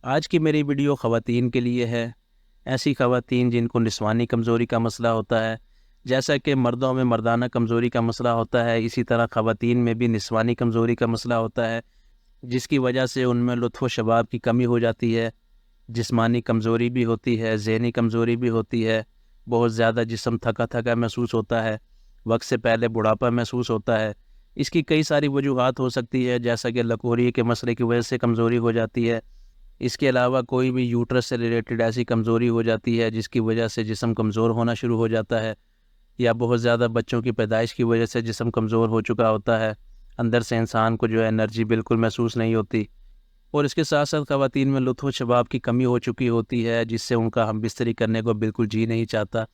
آج کی میری ویڈیو خواتین کے لیے ہے، ایسی خواتین جن کو نسوانی کمزوری کا مسئلہ ہوتا ہے۔ جیسا کہ مردوں میں مردانہ کمزوری کا مسئلہ ہوتا ہے، اسی طرح خواتین میں بھی نسوانی کمزوری کا مسئلہ ہوتا ہے، جس کی وجہ سے ان میں لطف و شباب کی کمی ہو جاتی ہے، جسمانی کمزوری بھی ہوتی ہے، ذہنی کمزوری بھی ہوتی ہے، بہت زیادہ جسم تھکا تھکا محسوس ہوتا ہے، وقت سے پہلے بڑھاپا محسوس ہوتا ہے۔ اس کی کئی ساری وجوہات ہو سکتی ہے، جیسا کہ لکوری کے مسئلے کی وجہ سے کمزوری ہو جاتی ہے۔ اس کے علاوہ کوئی بھی یوٹرس سے ریلیٹڈ ایسی کمزوری ہو جاتی ہے جس کی وجہ سے جسم کمزور ہونا شروع ہو جاتا ہے، یا بہت زیادہ بچوں کی پیدائش کی وجہ سے جسم کمزور ہو چکا ہوتا ہے، اندر سے انسان کو جو ہے انرجی بالکل محسوس نہیں ہوتی، اور اس کے ساتھ ساتھ خواتین میں لطف و شباب کی کمی ہو چکی ہوتی ہے، جس سے ان کا ہم بستری کرنے کو بالکل جی نہیں چاہتا،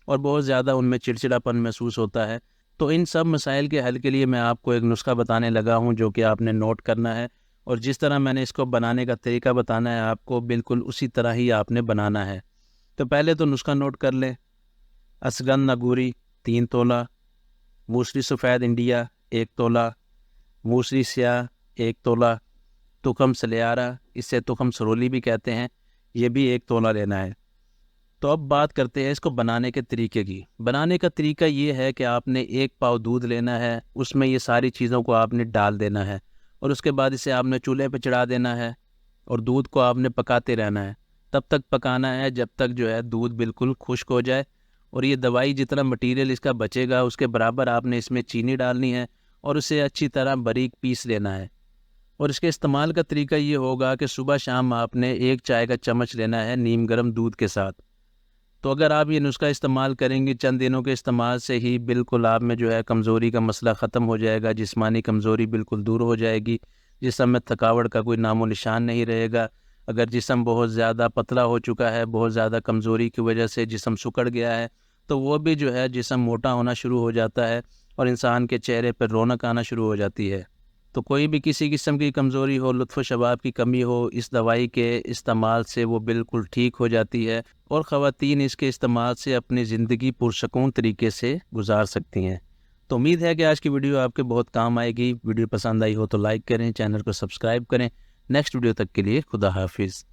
اور بہت زیادہ ان میں چڑچڑاپن محسوس ہوتا ہے۔ تو ان سب مسائل کے حل کے لیے میں آپ کو ایک نسخہ بتانے لگا ہوں جو کہ آپ نے نوٹ کرنا ہے، اور جس طرح میں نے اس کو بنانے کا طریقہ بتانا ہے آپ کو، بالکل اسی طرح ہی آپ نے بنانا ہے۔ تو پہلے تو نسخہ نوٹ کر لیں۔ اسگن نگوری 3 تولہ، موسری سفید انڈیا 1 تولہ، موسری سیاہ 1 تولہ، تخم سلیارہ، اسے تخم سرولی بھی کہتے ہیں، یہ بھی 1 تولہ لینا ہے۔ تو اب بات کرتے ہیں اس کو بنانے کے طریقے کی۔ بنانے کا طریقہ یہ ہے کہ آپ نے 1 پاؤ دودھ لینا ہے، اس میں یہ ساری چیزوں کو آپ نے ڈال دینا ہے، اور اس کے بعد اسے آپ نے چولہے پہ چڑھا دینا ہے، اور دودھ کو آپ نے پکاتے رہنا ہے۔ تب تک پکانا ہے جب تک جو ہے دودھ بالکل خشک ہو جائے، اور یہ دوائی جتنا مٹیریل اس کا بچے گا اس کے برابر آپ نے اس میں چینی ڈالنی ہے، اور اسے اچھی طرح باریک پیس لینا ہے۔ اور اس کے استعمال کا طریقہ یہ ہوگا کہ صبح شام آپ نے 1 چائے کا چمچ لینا ہے نیم گرم دودھ کے ساتھ۔ تو اگر آپ یہ نسخہ استعمال کریں گے، چند دنوں کے استعمال سے ہی بالکل آپ میں جو ہے کمزوری کا مسئلہ ختم ہو جائے گا، جسمانی کمزوری بالکل دور ہو جائے گی، جسم میں تھکاوٹ کا کوئی نام و نشان نہیں رہے گا۔ اگر جسم بہت زیادہ پتلا ہو چکا ہے، بہت زیادہ کمزوری کی وجہ سے جسم سکڑ گیا ہے، تو وہ بھی جو ہے جسم موٹا ہونا شروع ہو جاتا ہے، اور انسان کے چہرے پر رونق آنا شروع ہو جاتی ہے۔ تو کوئی بھی کسی قسم کی کمزوری ہو، لطف و شباب کی کمی ہو، اس دوائی کے استعمال سے وہ بالکل ٹھیک ہو جاتی ہے، اور خواتین اس کے استعمال سے اپنی زندگی پرسکون طریقے سے گزار سکتی ہیں۔ تو امید ہے کہ آج کی ویڈیو آپ کے بہت کام آئے گی۔ ویڈیو پسند آئی ہو تو لائک کریں، چینل کو سبسکرائب کریں۔ نیکسٹ ویڈیو تک کے لیے خدا حافظ۔